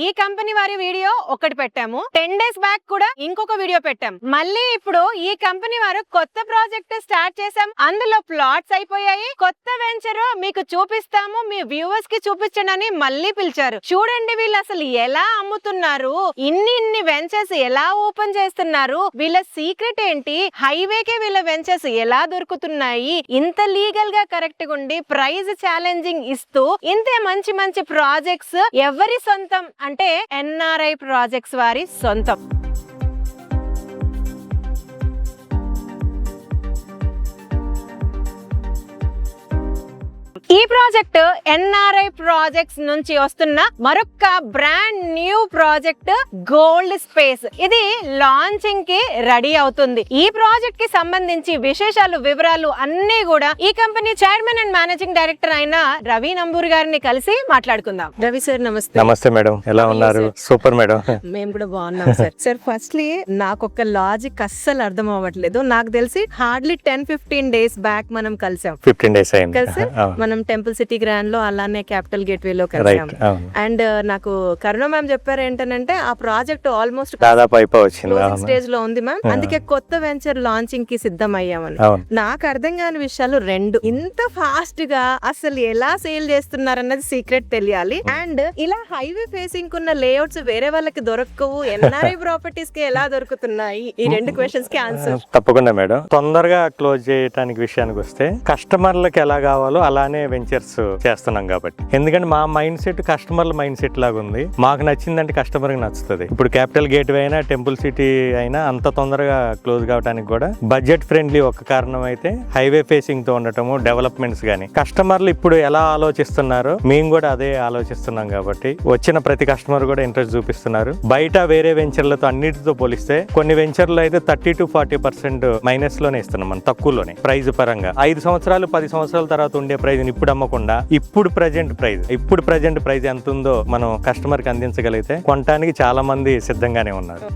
ఈ కంపెనీ వారి వీడియో ఒకటి పెట్టాము, 10 days బ్యాక్ కూడా ఇంకొక వీడియో పెట్టాం. మళ్ళీ ఇప్పుడు ఈ కంపెనీ వారు కొత్త ప్రాజెక్ట్ స్టార్ట్ చేసాం, అందులో ప్లాట్స్ అయిపోయాయి, కొత్త వెంచర్ మీకు చూపిస్తాము, మీ వ్యూవర్స్ కి చూపించండి మళ్ళీ పిలిచారు. చూడండి వీళ్ళు అసలు ఎలా అమ్ముతున్నారు, ఇన్ని వెంచర్స్ ఎలా ఓపెన్ చేస్తున్నారు, వీళ్ళ సీక్రెట్ ఏంటి, హైవేకే వీళ్ళ వెంచర్స్ ఎలా దొరుకుతున్నాయి, ఇంత లీగల్ గా కరెక్ట్ గా ఉండి ప్రైజ్ ఛాలెంజింగ్ ఇస్తూ ఇంతే మంచి మంచి ప్రాజెక్ట్స్ ఎవరి సొంతం అంటే ఎన్ఆర్ఐ ప్రాజెక్ట్స్ వారి సొంతం. ఈ ప్రాజెక్ట్ ఎన్ఆర్ఐ ప్రాజెక్ట్స్ నుంచి వస్తున్న మరొక brand new project gold space. ఇది లాంచింగ్ కి రెడీ అవుతుంది. ఈ ప్రాజెక్ట్ కి సంబంధించి విశేషాలు వివరాలు అన్ని కూడా ఈ company chairman and managing director అయిన రవి నంబూరి గారిని కలిసి మాట్లాడుకుందాం. రవి సార్ నమస్తే. నమస్తే మేడం, ఎలా ఉన్నారు? Super madam. మేము కూడా బాగున్నాం సార్. సార్ ఫస్ట్లీ నాకు ఒక లాజిక్ అస్సలు అర్థం అవ్వట్లేదు. నాకు తెలిసి హార్డ్లీ 10-15 days బ్యాక్ మనం కలిసాం. 15 days అయింది కలిసి మనం టెంపుల్ సిటీ గ్రాండ్ లో అలానే క్యాపిటల్ గేట్వే లో కలిసాం. అండ్ నాకు కరుణ మ్యామ్ చెప్పారు ఏంటంటే ఆ ప్రాజెక్ట్ ఆల్మోస్ట్ దాదాపు అయిపోయింది, స్టేజ్ లో ఉంది మ్యామ్, అందుకే కొత్త వెంచర్ లాంచింగ్ కి సిద్ధం అయ్యామని. నాకు అర్థం కాని విషయాలు రెండు. ఇంత ఫాస్ట్ గా అసలు ఎలా సేల్ చేస్తున్నారన్నది సీక్రెట్ తెలియాలి. అండ్ ఇలా హైవే ఫేసింగ్ ఉన్న లేఅవుట్స్ వేరే వాళ్ళకి దొరకవు, ఎన్ఆర్ఐ ప్రాపర్టీస్ కి ఎలా దొరుకుతున్నాయి? ఈ రెండు క్వశ్చన్స్ కి ఆన్సర్. తప్పకుండా మేడం. తొందరగా క్లోజ్ చేయడానికి విషయానికి వస్తే కస్టమర్లకు ఎలా కావాలో అలానే వెంచర్స్ చేస్తున్నాం కాబట్టి. ఎందుకంటే మా మైండ్ సెట్ కస్టమర్ల మైండ్ సెట్ లాగా ఉంది. మాకు నచ్చిందంటే కస్టమర్ కి నచ్చుతుంది. ఇప్పుడు క్యాపిటల్ గేట్వే అయినా టెంపుల్ సిటీ అయినా అంత తొందరగా క్లోజ్ కావడానికి కూడా బడ్జెట్ ఫ్రెండ్లీ ఒక కారణం అయితే హైవే ఫేసింగ్ తో ఉండటము, డెవలప్మెంట్స్ గానీ కస్టమర్లు ఇప్పుడు ఎలా ఆలోచిస్తున్నారో మేము కూడా అదే ఆలోచిస్తున్నాం కాబట్టి వచ్చిన ప్రతి కస్టమర్ కూడా ఇంట్రెస్ట్ చూపిస్తున్నారు. బయట వేరే వెంచర్లతో అన్నిటితో పోలిస్తే కొన్ని వెంచర్లు అయితే 30-40% మైనస్ లోనే ఇస్తున్నాం మనం, తక్కువలోనే ప్రైజ్ పరంగా. 5 సంవత్సరాలు 10 సంవత్సరాల తర్వాత ఉండే ప్రైజ్ ఇప్పుడు అమ్మకుండా ఇప్పుడు ప్రజెంట్ ప్రైజ్ ఎంత ఉందో మనం కస్టమర్ కి అందించగలిగితే కొనడానికి చాలా మంది సిద్ధంగానే ఉన్నారు.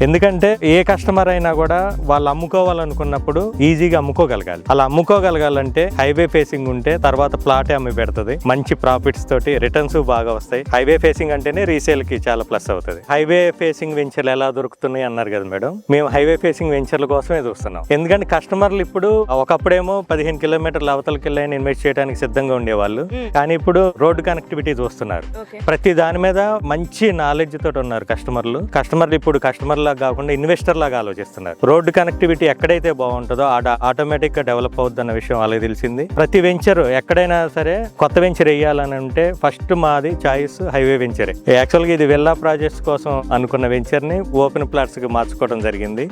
ఎందుకంటే ఏ కస్టమర్ అయినా కూడా వాళ్ళు అమ్ముకోవాలనుకున్నప్పుడు ఈజీగా అమ్ముకోగలగాలి. అలా అమ్ముకోగలగాలంటే హైవే ఫేసింగ్ ఉంటే తర్వాత ప్లాటే అమ్మి పెడుతుంది, మంచి ప్రాఫిట్స్ తోటి రిటర్న్స్ బాగా వస్తాయి. హైవే ఫేసింగ్ అంటేనే రీసేల్ కి చాలా ప్లస్ అవుతుంది. హైవే ఫేసింగ్ వెంచర్లు ఎలా దొరుకుతున్నాయి అన్నారు కదా మేడం, మేము హైవే ఫేసింగ్ వెంచర్ల కోసమే చూస్తున్నాం. ఎందుకంటే కస్టమర్లు ఇప్పుడు ఒకప్పుడేమో 15 కిలోమీటర్ల అవతలకి వెళ్ళి ఇన్వెస్ట్ చేయడానికి సిద్ధంగా ఉండేవాళ్ళు, కానీ ఇప్పుడు రోడ్డు కనెక్టివిటీ చూస్తున్నారు. ప్రతి దాని మీద మంచి నాలెడ్జ్ తోటి ఉన్నారు కస్టమర్లు ఇప్పుడు కస్టమర్ల కాకుండా ఇన్వెస్టర్ లాగా ఆలోచిస్తున్నారు. రోడ్డు కనెక్టివిటీ ఎక్కడైతే బాగుంటుందో ఆటోమేటిక్ గా డెవలప్ అవుద్ది అన్న విషయం వాళ్ళకి తెలిసింది. ప్రతి వెంచర్ ఎక్కడైనా సరే కొత్త వెంచర్ వేయాలని అంటే ఫస్ట్ మాది చాయిస్ హైవే వెంచరే. యాక్చువల్ గా ఇది విల్లా ప్రాజెక్ట్స్ కోసం అనుకున్న వెంచర్ ని ఓపెన్ ప్లాట్స్ కి మార్చుకోవడం జరిగింది.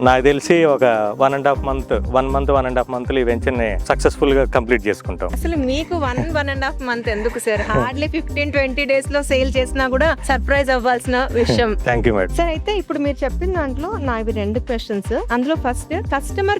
నాకు తెలిసి ఒక 1.5 months ఈ వెంచర్ ని సక్సెస్ఫుల్ గా కంప్లీట్ చేసుకుంటాం. అసలు మీకు 1.5 months ఎందుకు సార్? హార్డ్లీ 15-20 days లో సేల్ చేసినా కూడా సర్ప్రైజ్ అవ్వాల్సిన విషయం. Thank you madam. సార్ అయితే ఇప్పుడు మీరు చెప్పిన దాంట్లో నావి 2 questions. అందులో ఫస్ట్,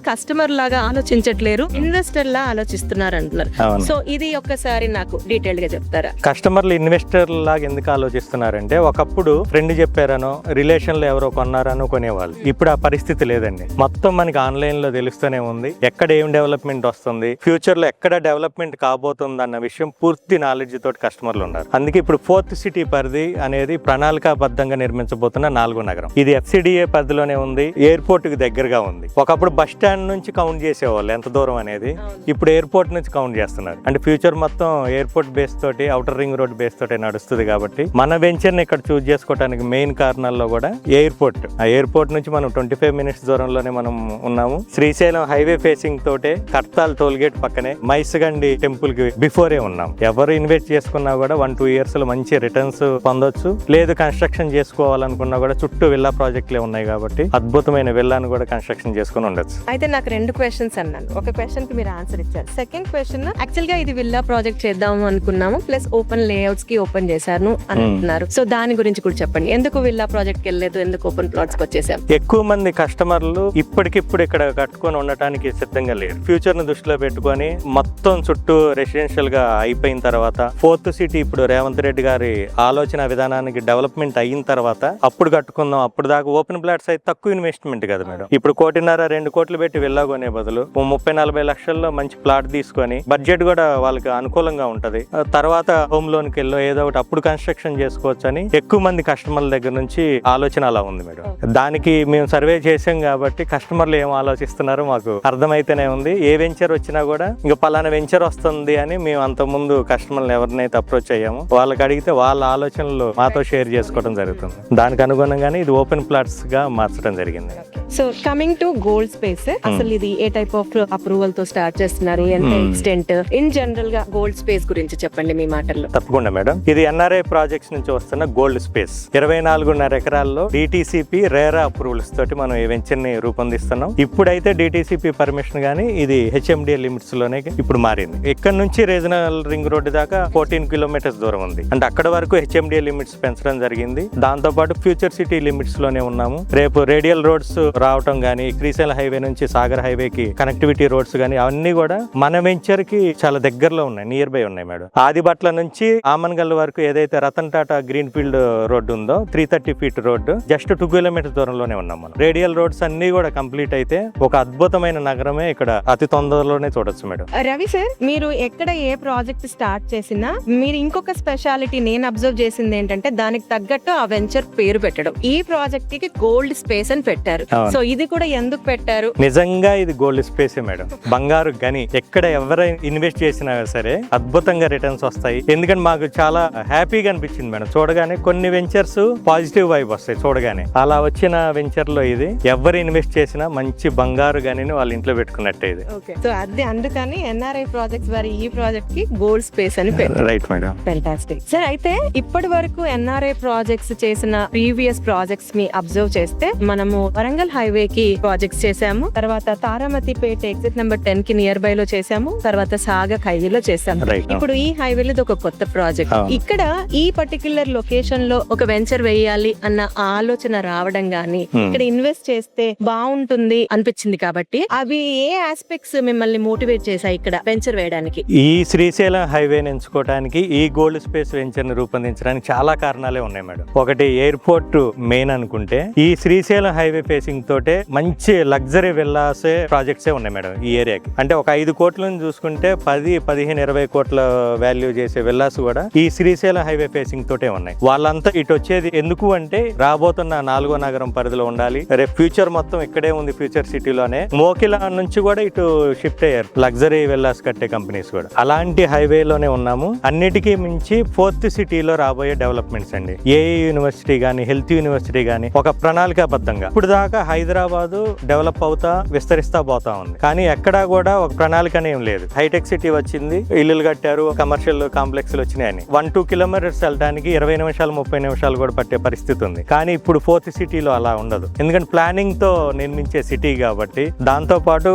కస్టమర్ లాగా ఆలోచించట్లేరు, ఇన్వెస్టర్ లా ఆలోచిస్తున్నారు అంటున్నారు. సో ఇది ఒక్కసారి నాకు డీటెయిల్ గా చెప్తారా? కస్టమర్లు ఇన్వెస్టర్ లాగా ఎందుకు ఆలోచిస్తున్నారంటే ఒకప్పుడు ఫ్రెండ్ చెప్పారనో రిలేషన్ లో ఎవరో కొన్నారనో కొనేవాళ్ళు. ఇప్పుడు ఆ పరిస్థితి లేదండి. మొత్తం మనకి ఆన్లైన్ లో తెలుస్తూనే ఉంది ఎక్కడ ఏం డెవలప్మెంట్ వస్తుంది, ఫ్యూచర్ లో ఎక్కడ డెవలప్మెంట్ కాబోతుంది అన్న విషయం పూర్తి నాలెడ్జ్ తోటి కస్టమర్లు ఉన్నారు. అందుకే ఇప్పుడు 4th సిటీ పరిధి అనేది ప్రణాళికాబద్ధంగా నిర్మించబోతున్న 4వ నగరం. ఇది FCDA పరిధిలోనే ఉంది, ఎయిర్పోర్ట్ కి దగ్గరగా ఉంది. ఒకప్పుడు బస్ స్టాండ్ నుంచి కౌంట్ చేసేవాళ్ళు ఎంత దూరం అనేది, ఇప్పుడు ఎయిర్పోర్ట్ నుంచి కౌంట్ చేస్తున్నారు. అంటే ఫ్యూచర్ మొత్తం ఎయిర్పోర్ట్ బేస్ తోటి, ఔటర్ రింగ్ రోడ్ బేస్ తోటి నడుస్తుంది. కాబట్టి మన వెంచర్ ని ఇక్కడ చూస్ చేసుకోవడానికి మెయిన్ కారణాల్లో కూడా ఎయిర్పోర్ట్. ఆ ఎయిర్పోర్ట్ నుంచి మనం 25 minutes దూరంలోనే మనం ఉన్నాము. శ్రీశైలం హైవే ఫేసింగ్ తోటే కర్తాల్ టోల్ గేట్ పక్కనే మైసగండి టెంపుల్ కి బిఫోరే ఉన్నాం. ఎవరు ఇన్వెస్ట్ చేసుకున్నా కూడా 1-2 years లో మంచి రిటర్న్స్ పొందొచ్చు. లేదు కన్స్ట్రక్షన్ చేసుకోవాలనుకున్నా కూడా చుట్టూ విల్లా ప్రాజెక్టులే ఉన్నాయి కాబట్టి అద్భుతమైన విల్లాను కూడా కన్స్ట్రక్షన్ చేసుకుని ఉండొచ్చు. అయితే నాకు 2 questions అన్నాను. ఒక క్వశ్చన్ కి మీరు ఆన్సర్ ఇచ్చారు. సెకండ్ క్వశ్చన్, యాక్చువల్ గా ఇది విల్లా ప్రాజెక్ట్ చేద్దాము అనుకున్నాము, ప్లస్ ఓపెన్ లేఅవుట్స్ కి ఓపెన్ చేశారు అని అంటున్నారు. సో దాని గురించి కూడా చెప్పండి. ఎందుకు విల్లా ప్రాజెక్ట్ కి వెళ్ళలేదు, ఎందుకు ఓపెన్ ప్లాట్స్ కి వచ్చేసాం? ఎక్కువ మంది కస్టమర్లు ఇప్పటికిప్పుడు ఇక్కడ కట్టుకొని ఉండటానికి సిద్ధంగా లేరు. ఫ్యూచర్ ని దృష్టిలో పెట్టుకొని మొత్తం చుట్టూ రెసిడెన్షియల్ గా అయిపోయిన తర్వాత 4th సిటీ ఇప్పుడు రేవంత్ రెడ్డి గారి ఆలోచన విధానానికి డెవలప్మెంట్ అయిన తర్వాత అప్పుడు కట్టుకుందాం, అప్పుడు దాకా మాకు ఓపెన్ ప్లాట్స్ అయితే తక్కువ ఇన్వెస్ట్మెంట్ కదా మేడం. ఇప్పుడు 1.5-2 కోట్లు పెట్టి విల్లా కొనే బదులు 30-40 లక్షల్లో మంచి ప్లాట్ తీసుకొని బడ్జెట్ కూడా వాళ్ళకి అనుకూలంగా ఉంటది. తర్వాత హోమ్ లోన్ కి వెళ్ళో ఏదో ఒకటి అప్పుడు కన్స్ట్రక్షన్ చేసుకోవచ్చు అని ఎక్కువ మంది కస్టమర్ల దగ్గర నుంచి ఆలోచన అలా ఉంది మేడం. దానికి మేము సర్వే చేసాం కాబట్టి కస్టమర్లు ఏం ఆలోచిస్తున్నారో మాకు అర్థమైతేనే ఉంది. ఏ వెంచర్ వచ్చినా కూడా ఇంకా పలానా వెంచర్ వస్తుంది అని మేము అంత ముందు కస్టమర్లు ఎవరినైతే అప్రోచ్ అయ్యామో వాళ్ళకి అడిగితే వాళ్ళ ఆలోచనలు మాతో షేర్ చేసుకోవడం జరుగుతుంది. దానికి అనుగుణంగానే ఇది ఓపెన్ ప్లాట్స్ గా మార్చడం జరిగింది. So coming to gold space, అసలు ఇది ఏ టైప్ ఆఫ్ అప్రూవల్ తో స్టార్ట్ చేస్తున్నారు, ఎంత ఎక్స్టెంట్, ఇన్ జనరల్ గా గోల్డ్ స్పేస్ గురించి చెప్పండి మీ మాటల్లో. తప్పకుండా మేడం. ఇది ఎన్ఆర్ఐ ప్రాజెక్ట్స్ నుంచి వస్తున్న గోల్డ్ స్పేస్ 24.5 ఎకరాల్లో డిటిసిపి రేరా అప్రూవల్స్ తోటి మనం ఈ వెంచర్ ని రూపొందిస్తున్నాం. ఇప్పుడైతే డిటిసిపి పర్మిషన్ గానీ ఇది హెచ్ఎండిఏ లిమిట్స్ లోనే ఇప్పుడు మారింది. ఇక్కడ నుంచి రీజనల్ రింగ్ రోడ్డు దాకా 14 కిలోమీటర్స్ దూరం ఉంది. అంటే అక్కడ వరకు హెచ్ఎండిఏ లిమిట్స్ పెంచడం జరిగింది. దాంతో పాటు ఫ్యూచర్ సిటీ లిమిట్స్ లోనే ఉన్నాము. రేపు రేడియల్ రోడ్స్ రావటం గానీ, శ్రీశైలం హైవే నుంచి సాగర్ హైవేకి కనెక్టివిటీ రోడ్స్ గానీ అవన్నీ కూడా మన వెంచర్ కి చాలా దగ్గరలో ఉన్నాయి, నియర్ బై ఉన్నాయి మేడం. ఆదిబట్ల నుంచి ఆమన్గల్ వరకు ఏదైతే Ratan Tata green field road ఉందో 330 ఫీట్ రోడ్డు జస్ట్ 2 కిలోమీటర్స్ దూరంలోనే ఉన్నాం మనం. రేడియల్ రోడ్స్ అన్ని కూడా కంప్లీట్ అయితే ఒక అద్భుతమైన నగరమే ఇక్కడ అతి తొందరలోనే చూడొచ్చు మేడం. రవి సార్, మీరు ఎక్కడ ఏ ప్రాజెక్ట్ స్టార్ట్ చేసినా మీరు ఇంకొక స్పెషాలిటీ నేను అబ్జర్వ్ చేసింది ఏంటంటే దానికి తగ్గట్టు ఆ వెంచర్ పేరు పెట్టడం. ఈ ప్రాజెక్ట్ కి గోల్డ్ స్పేస్ అని పెట్టారు. సో ఇది కూడా ఎందుకు పెట్టారు? నిజంగా ఇది గోల్డ్ స్పేసే మేడం. బంగారు గని. ఎక్కడ ఎవరైనా ఇన్వెస్ట్ చేసినా సరే అద్భుతంగా రిటర్న్స్ వస్తాయి. ఎందుకంటే మాకు చాలా హ్యాపీగా అనిపించింది మేడం చూడగానే. కొన్ని వెంచర్స్ పాజిటివ్ వైబ్ వస్తాయి చూడగానే. అలా వచ్చిన వెంచర్ లో ఇది ఎవరు ఇన్వెస్ట్ చేసినా మంచి బంగారు గనిని వాళ్ళ ఇంట్లో పెట్టుకున్నట్టే ఇది. సో అది అందుకని ఎన్ఆర్ఐ ప్రాజెక్ట్స్ వారి ఈ ప్రాజెక్ట్ కి గోల్డ్ స్పేస్ అని పెట్టారు. Right madam. Fantastic sir. అయితే ఇప్పటి వరకు ఎన్ఆర్ఐ ప్రాజెక్ట్స్ చేసిన ప్రీవియస్ ప్రాజెక్ట్స్ ని అబ్జర్వ్ చేస్తే మనము వరంగల్ హైవే కి ప్రాజెక్ట్స్ చేసాము, తర్వాత తారామతిపేట ఎగ్జిట్ నెంబర్ 10 కి నియర్ బై లో చేసాము, తర్వాత సాగర్ హైవేలో చేసాము. ఇప్పుడు ఈ హైవేలో ఒక కొత్త ప్రాజెక్ట్. ఇక్కడ ఈ పర్టిక్యులర్ లొకేషన్ లో ఒక వెంచర్ వేయాలి అన్న ఆలోచన రావడం గానీ, ఇక్కడ ఇన్వెస్ట్ చేస్తే బాగుంటుంది అనిపించింది కాబట్టి అవి ఏ ఆస్పెక్ట్స్ మిమ్మల్ని మోటివేట్ చేశాయి ఇక్కడ వెంచర్ వేయడానికి? ఈ శ్రీశైలం హైవేని ఎంచుకోవడానికి, ఈ గోల్డ్ స్పేస్ వెంచర్ ని రూపొందించడానికి చాలా కారణాలే ఉన్నాయి మేడం. ఒకటి ఎయిర్పోర్ట్ మెయిన్ అనుకుంటే, ఈ శ్రీశైలం హైవే ఫేసింగ్ తోటే మంచి లగ్జరీ విల్లాసే ప్రాజెక్ట్సే ఉన్నాయి మేడం ఈ ఏరియాకి. అంటే ఒక 5 కోట్లను చూసుకుంటే 10, 15, 20 కోట్ల వాల్యూ చేసే విల్లాస్ కూడా ఈ శ్రీశైలం హైవే ఫేసింగ్ తోటే ఉన్నాయి. వాళ్ళంతా ఇటు వచ్చేది ఎందుకు అంటే రాబోతున్న 4వ నగరం పరిధిలో ఉండాలి. రేపు ఫ్యూచర్ మొత్తం ఇక్కడే ఉంది, ఫ్యూచర్ సిటీలోనే. మోకిలా నుంచి కూడా ఇటు షిఫ్ట్ అయ్యారు లగ్జరీ విల్లాస్ కట్టే కంపెనీస్ కూడా. అలాంటి హైవేలోనే ఉన్నాము. అన్నిటికీ మించి 4th సిటీలో రాబోయే డెవలప్మెంట్స్ అండి. ఏఐ యూనివర్సిటీ గానీ, హెల్త్ యూనివర్సిటీ గానీ ఒక ప్రణాళికాబద్ధంగా ఇప్పుడు దాకా హైదరాబాద్ డెవలప్ అవుతా విస్తరిస్తా పోతా ఉంది. కానీ ఎక్కడా కూడా ఒక ప్రణాళికనే ఏం లేదు. హైటెక్ సిటీ వచ్చింది, ఇల్లులు కట్టారు, కమర్షియల్ కాంప్లెక్స్ వచ్చినాయని 1-2 కిలోమీటర్స్ వెళ్ళడానికి 20 నిమిషాలు 30 నిమిషాలు కూడా పట్టే పరిస్థితి ఉంది. కానీ ఇప్పుడు 4th సిటీలో అలా ఉండదు. ఎందుకంటే ప్లానింగ్ తో నిర్మించే సిటీ కాబట్టి. దాంతో పాటు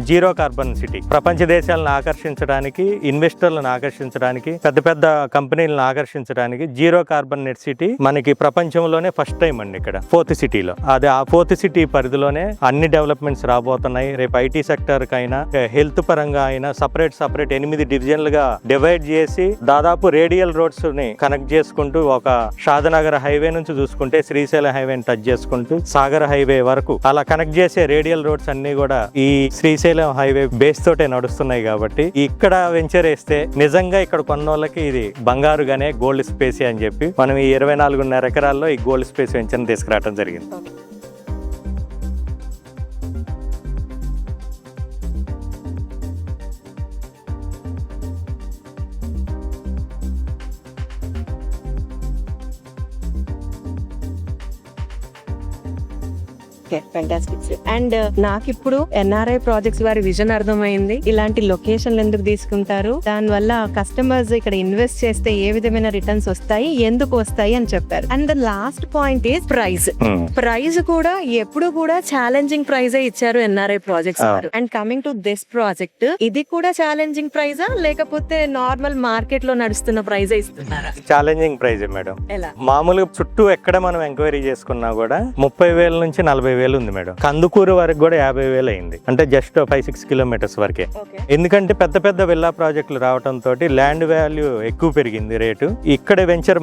జీరో కార్బన్ సిటీ. ప్రపంచ దేశాలను ఆకర్షించడానికి, ఇన్వెస్టర్లను ఆకర్షించడానికి, పెద్ద పెద్ద కంపెనీలను ఆకర్షించడానికి జీరో కార్బన్ నెట్ సిటీ మనకి ప్రపంచంలోనే ఫస్ట్ టైం అండి ఇక్కడ 4th సిటీలో. అది ఆ 4th సిటీ పరిధిలోనే అన్ని డెవలప్మెంట్స్ రాబోతున్నాయి. రేపు ఐటీ సెక్టర్ కైనా, హెల్త్ పరంగా అయినా సపరేట్ 8 డివిజన్లుగా డివైడ్ చేసి దాదాపు రేడియల్ రోడ్స్ ని కనెక్ట్ చేసుకుంటూ, ఒక షాదనగర్ హైవే నుంచి చూసుకుంటే శ్రీశైలం హైవేని టచ్ చేసుకుంటూ సాగర్ హైవే వరకు అలా కనెక్ట్ చేసే రేడియల్ రోడ్స్ అన్ని కూడా ఈ శ్రీశైలం హైవే బేస్ తోటే నడుస్తున్నాయి. కాబట్టి ఇక్కడ వెంచర్ వేస్తే నిజంగా ఇక్కడ కొన్నోళ్ళకి ఇది బంగారుగానే గోల్డ్ స్పేస్ అని చెప్పి మనం ఈ 24.5 ఎకరాల్లో ఈ గోల్డ్ స్పేస్ వెంచర్ తీసుకురావడం జరిగింది. అండ్ నాకు ఇప్పుడు ఎన్ఆర్ఐ ప్రాజెక్ట్స్ వారి విజన్ అర్థమైంది. ఇలాంటి లొకేషన్లు ఎందుకు తీసుకుంటారు, దాని వల్ల కస్టమర్స్ ఇక్కడ ఇన్వెస్ట్ చేస్తే ఏ విధమైన రిటర్న్స్ వస్తాయి, ఎందుకు వస్తాయి అని చెప్పారు. And the last point is price. Price కూడా ఎప్పుడు కూడా ఛాలెంజింగ్ ప్రైజ్ ఇచ్చారు ఎన్ఆర్ఐ ప్రాజెక్ట్స్ వారు. And coming to this project, ఇది కూడా ఛాలెంజింగ్ ప్రైజా లేకపోతే నార్మల్ మార్కెట్ లో నడుస్తున్న ప్రైజ్ ఇస్తున్నారా? Challenging price madam. ఎలా? మామూలుగా చుట్టూ ఎక్కడ మనం ఎంక్వైరీ చేసుకున్నా కూడా 30,000 నుంచి 40,000 40,000 ఉంది మేడం. కందుకూరు వరకు కూడా 50,000 అయింది. అంటే జస్ట్ 5-6 కిలోమీటర్స్ వరకే. ఎందుకంటే పెద్ద పెద్ద విల్లా ప్రాజెక్టులు రావడంతో ల్యాండ్ వాల్యూ ఎక్కువ పెరిగింది రేటు. ఇక్కడ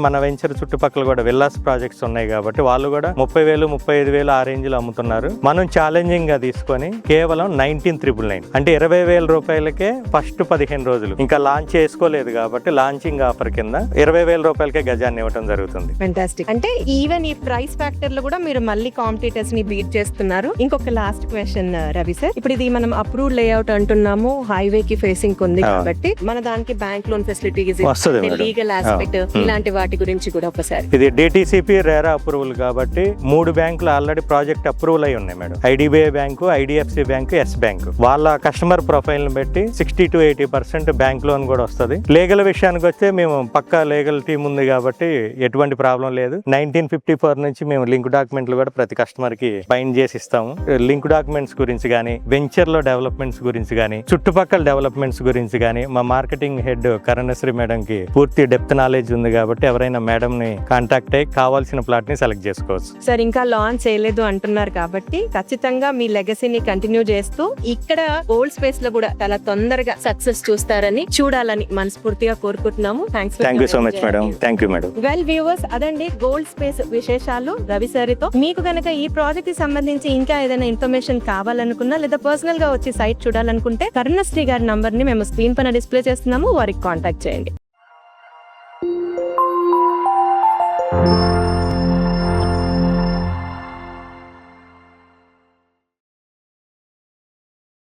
మన వెంచర్ చుట్టుపక్కల కూడా విల్లాస్ ప్రాజెక్ట్స్ ఉన్నాయి కాబట్టి వాళ్ళు కూడా 30,000, 35,000 ఆ రేంజ్ లో అమ్ముతున్నారు. మనం ఛాలెంజింగ్ గా తీసుకొని కేవలం 19,999 అంటే 20,000 రూపాయలకే ఫస్ట్ 15 రోజులు ఇంకా లాంచ్ చేసుకోలేదు కాబట్టి లాంచింగ్ ఆఫర్ కింద 20,000 రూపాయలకే గజాన్ని ఇవ్వడం జరుగుతుంది. ఫెంటాస్టిక్. అంటే ఈవెన్ ఈ ప్రైస్ ఫ్యాక్టర్ లో కూడా మీరు మళ్ళీ కాంపిటీటర్స్ ని బీట్ చేస్తున్నారు. ఇంకొక లాస్ట్ క్వశ్చన్ రవి సార్, ఇప్పుడు ఇది మనం అప్రూవ్ లేఅవుట్ అంటున్నాము, హైవే కి ఫేసింగ్ ఉంది కాబట్టి మన దానికి bank loan facilities, legal aspect ఇలాంటి వాటి గురించి కూడా ఒకసారి. ఇది డిటిసిపి రేరా అప్రూవల్ కాబట్టి 3 బ్యాంకులు ఆల్రెడీ ప్రాజెక్ట్ అప్రూవల్ అయి ఉన్నాయి madam. IDBI bank, IDFC bank, Yes bank. వాళ్ళ కస్టమర్ ప్రొఫైల్ ని బట్టి 60 to 80% బ్యాంక్ లోన్ కూడా వస్తుంది. లీగల్ విషయానికి వస్తే మేము పక్కా లీగల్ టీమ్ ఉంది కాబట్టి ఎటువంటి ప్రాబ్లం లేదు. 1954 నుంచి మేము లింక్ డాక్యుమెంట్లు కూడా ప్రతి కస్టమర్ కి బైండ్ చేసి ఇస్తాము. లింక్ డాక్యుమెంట్స్ గురించి కానీ, వెంచర్ లో డెవలప్మెంట్స్ గురించి కానీ, చుట్టుపక్కల డెవలప్మెంట్స్ గురించి కానీ మా మార్కెటింగ్ హెడ్ కరుణశ్రీ మేడం కి పూర్తి డెప్త్ నాలెడ్జ్ ఉంది కాబట్టి ఎవరైనా మేడం ని కాంటాక్ట్ అయ్యి కావాల్సిన ప్లాట్ ని సెలెక్ట్ చేసుకోవచ్చు. సార్ ఇంకా లాంచ్ చేయలేదు అంటున్నారు కాబట్టి ఖచ్చితంగా మీ లెగసీని కంటిన్యూ చేస్తూ ఇక్కడ గోల్డ్ స్పేస్ లో కూడా చాలా తొందరగా సక్సెస్ చూడాలని మనస్ఫూర్తిగా కోరుకుంటున్నాము. Thank you so much madam. Thank you madam. Well viewers, అదండి గోల్డ్ స్పేస్ విశేషాలు రవి సార్తో. మీకు గనక ఈ ప్రాజెక్ట్ కి సంబంధించి ఇంకా ఏదైనా ఇన్ఫర్మేషన్ కావాలనుకున్నా లేదా పర్సనల్ గా వచ్చి సైట్ చూడాలనుకుంటే కరుణశ్రీ గారి నంబర్ ని మేము స్క్రీన్ పైన డిస్ప్లే చేస్తున్నాము, వారికి కాంటాక్ట్ చేయండి.